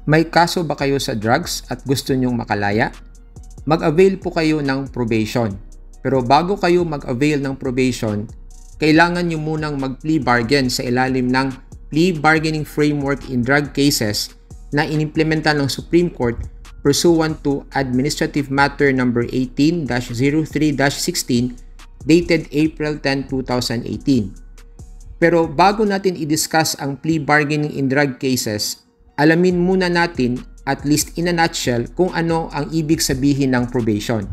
May kaso ba kayo sa drugs at gusto nyong makalaya? Mag-avail po kayo ng probation. Pero bago kayo mag-avail ng probation, kailangan nyo munang mag-plea bargain sa ilalim ng Plea Bargaining Framework in Drug Cases na inimplementa ng Supreme Court pursuant to Administrative Matter No. 18-03-16 dated April 10, 2018. Pero bago natin i-discuss ang plea bargaining in drug cases, alamin muna natin, at least in a nutshell, kung ano ang ibig sabihin ng probation.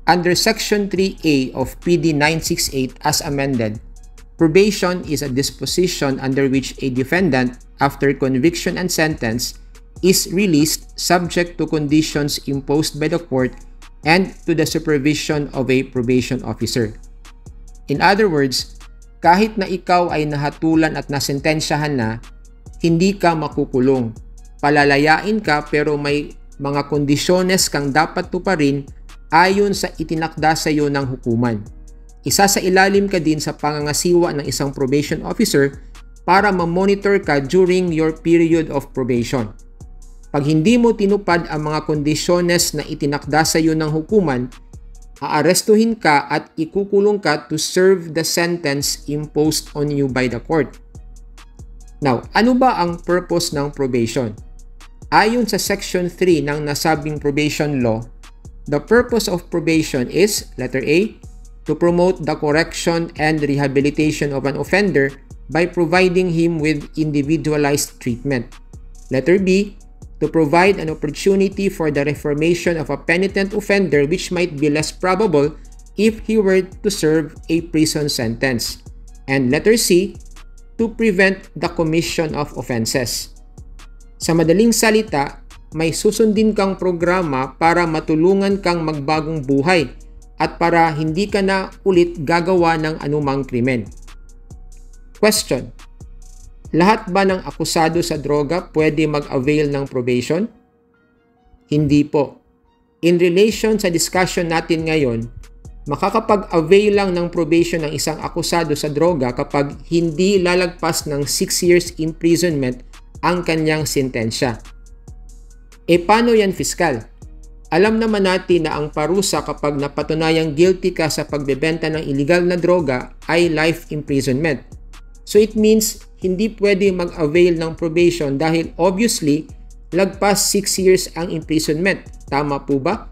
Under Section 3A of PD 968 as amended, probation is a disposition under which a defendant, after conviction and sentence, is released subject to conditions imposed by the court and to the supervision of a probation officer. In other words, kahit na ikaw ay nahatulan at nasentensyahan na, hindi ka makukulong. Palalayain ka pero may mga kondisyones kang dapat tuparin ayon sa itinakda sa iyo ng hukuman. Isa sa ilalim ka din sa pangangasiwa ng isang probation officer para ma-monitor ka during your period of probation. Pag hindi mo tinupad ang mga kondisyones na itinakda sa iyo ng hukuman, aarestuhin ka at ikukulong ka to serve the sentence imposed on you by the court. Now, ano ba ang purpose ng probation? Ayon sa Section 3 ng nasabing probation law, the purpose of probation is, letter A, to promote the correction and rehabilitation of an offender by providing him with individualized treatment. Letter B, to provide an opportunity for the reformation of a penitent offender which might be less probable if he were to serve a prison sentence. And letter C, to prevent the commission of offenses. Sa madaling salita, may susundin kang programa para matulungan kang magbagong buhay at para hindi ka na ulit gagawa ng anumang krimen. Question: lahat ba ng akusado sa droga pwede mag-avail ng probation? Hindi po. In relation sa discussion natin ngayon, makakapag-avail lang ng probation ng isang akusado sa droga kapag hindi lalagpas ng 6 years imprisonment ang kanyang sentensya. E paano yan, fiskal? Alam naman natin na ang parusa kapag napatunayang guilty ka sa pagbebenta ng illegal na droga ay life imprisonment. So it means hindi pwede mag-avail ng probation dahil obviously lagpas 6 years ang imprisonment. Tama po ba?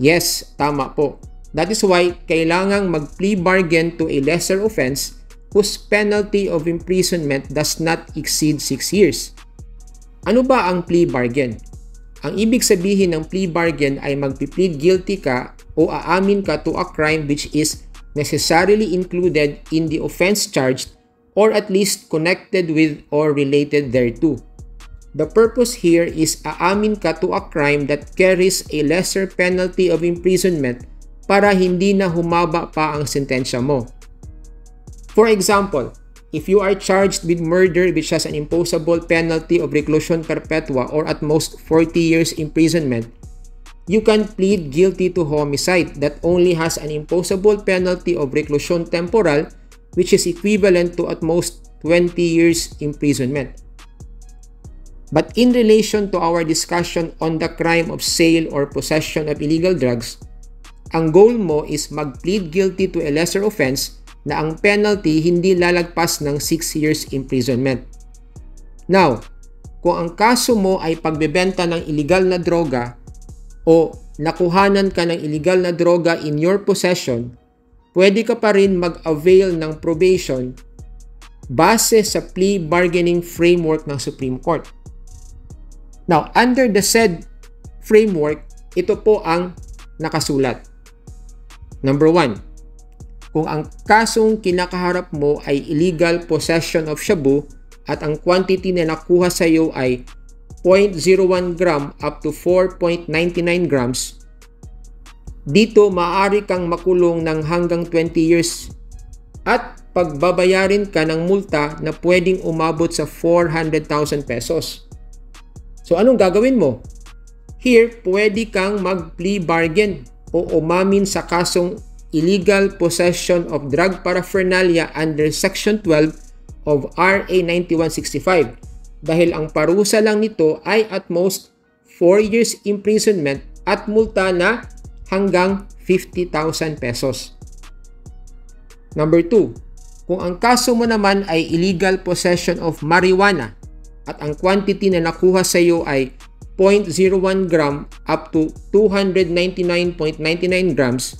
Yes, tama po. That is why kailangang mag-plea bargain to a lesser offense whose penalty of imprisonment does not exceed 6 years. Ano ba ang plea bargain? Ang ibig sabihin ng plea bargain ay magpi-plead guilty ka o aamin ka to a crime which is necessarily included in the offense charged or at least connected with or related thereto. The purpose here is aamin ka to a crime that carries a lesser penalty of imprisonment para hindi na humaba pa ang sentensya mo. For example, if you are charged with murder which has an imposable penalty of reclusion perpetua or at most 40 years imprisonment, you can plead guilty to homicide that only has an imposable penalty of reclusion temporal which is equivalent to at most 20 years imprisonment. But in relation to our discussion on the crime of sale or possession of illegal drugs, ang goal mo is mag-plead guilty to a lesser offense na ang penalty hindi lalagpas ng 6 years imprisonment. Now, kung ang kaso mo ay pagbebenta ng illegal na droga o nakuhanan ka ng illegal na droga in your possession, pwede ka pa rin mag-avail ng probation base sa plea bargaining framework ng Supreme Court. Now, under the said framework, ito po ang nakasulat. Number 1, kung ang kasong kinakaharap mo ay illegal possession of shabu at ang quantity na nakuha sa iyo ay 0.01 gram up to 4.99 grams, dito maaari kang makulong ng hanggang 20 years at pagbabayarin ka ng multa na pwedeng umabot sa 400,000 pesos. So anong gagawin mo? Here, pwede kang mag-plea bargain o umamin sa kasong illegal possession of drug paraphernalia under Section 12 of RA 9165 dahil ang parusa lang nito ay at most 4 years imprisonment at multa na hanggang 50,000 pesos. Number 2, kung ang kaso mo naman ay illegal possession of marijuana at ang quantity na nakuha sa iyo ay 0.01 gram up to 299.99 grams,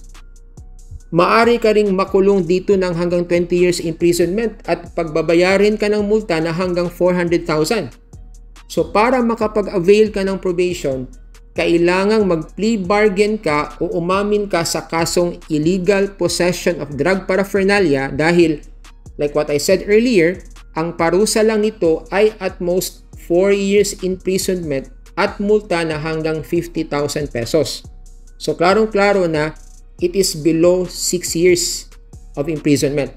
maari ka ring makulong dito ng hanggang 20 years imprisonment at pagbabayarin ka ng multa na hanggang 400,000. So para makapag-avail ka ng probation, kailangang mag-plea bargain ka o umamin ka sa kasong illegal possession of drug paraphernalia dahil, like what I said earlier, ang parusa lang nito ay at most 4 years imprisonment at multa na hanggang 50,000 pesos. So klarong-klaro na it is below 6 years of imprisonment.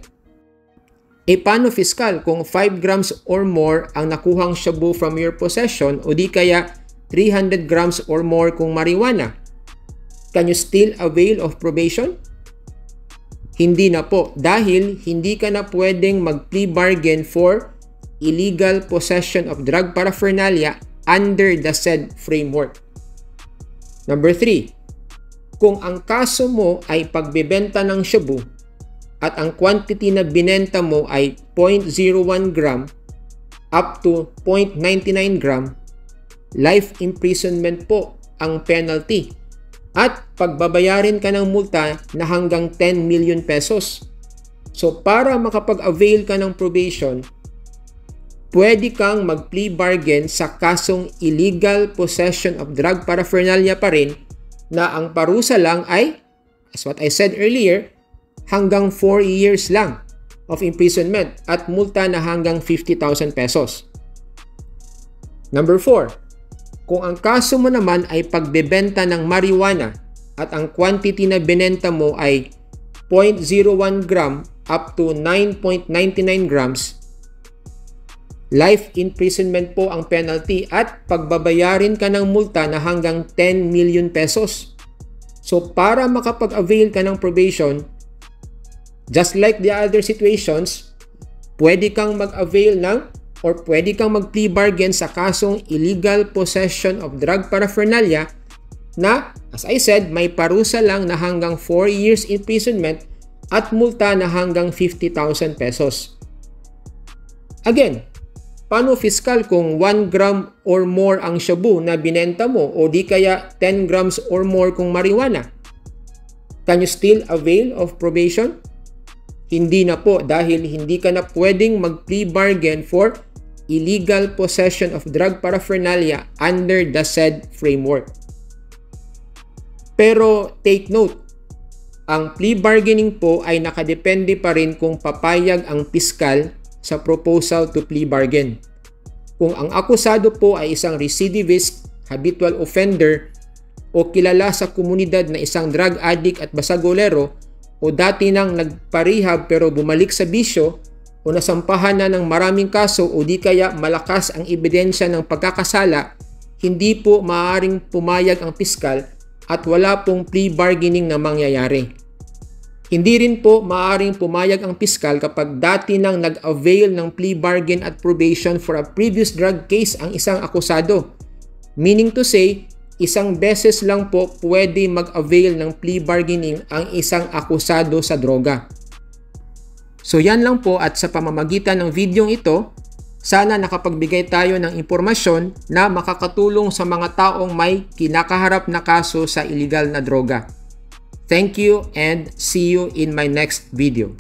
E paano fiscal kung 5 grams or more ang nakuhang shabu from your possession o di kaya 300 grams or more kung marijuana? Can you still avail of probation? Hindi na po, dahil hindi ka na pwedeng mag-plea bargain for illegal possession of drug paraphernalia under the said framework. Number 3, kung ang kaso mo ay pagbebenta ng shabu at ang quantity na binenta mo ay 0.01 gram up to 0.99 gram, life imprisonment po ang penalty at pagbabayarin ka ng multa na hanggang 10 million pesos. So para makapag-avail ka ng probation, pwede kang mag-plea bargain sa kasong illegal possession of drug paraphernalia pa rin na ang parusa lang ay, as what I said earlier, hanggang 4 years lang of imprisonment at multa na hanggang 50,000 pesos. Number 4, kung ang kaso mo naman ay pagbebenta ng marijuana at ang quantity na binenta mo ay 0.01 gram up to 9.99 grams, life imprisonment po ang penalty at pagbabayarin ka ng multa na hanggang 10 million pesos. So para makapag-avail ka ng probation, just like the other situations, pwede kang mag-avail ng or pwede kang mag-plea bargain sa kasong illegal possession of drug paraphernalia na, as I said, may parusa lang na hanggang 4 years imprisonment at multa na hanggang 50,000 pesos. Again, paano fiscal kung 1 gram or more ang shabu na binenta mo o di kaya 10 grams or more kung marijuana? Can you still avail of probation? Hindi na po, dahil hindi ka na pwedeng mag-plea bargain for illegal possession of drug paraphernalia under the said framework. Pero take note, ang plea bargaining po ay nakadepende pa rin kung papayag ang piskal sa proposal to plea bargain. Kung ang akusado po ay isang recidivist, habitual offender, o kilala sa komunidad na isang drug addict at basagolero, o dati nang nagparehab pero bumalik sa bisyo, o nasampahan na ng maraming kaso o di kaya malakas ang ebidensya ng pagkakasala, hindi po maaaring pumayag ang piskal at wala pong plea bargaining na mangyayari. Hindi rin po maaaring pumayag ang piskal kapag dati nang nag-avail ng plea bargain at probation for a previous drug case ang isang akusado. Meaning to say, isang beses lang po pwede mag-avail ng plea bargaining ang isang akusado sa droga. So yan lang po, at sa pamamagitan ng videong ito, sana nakapagbigay tayo ng impormasyon na makakatulong sa mga taong may kinakaharap na kaso sa illegal na droga. Thank you and see you in my next video.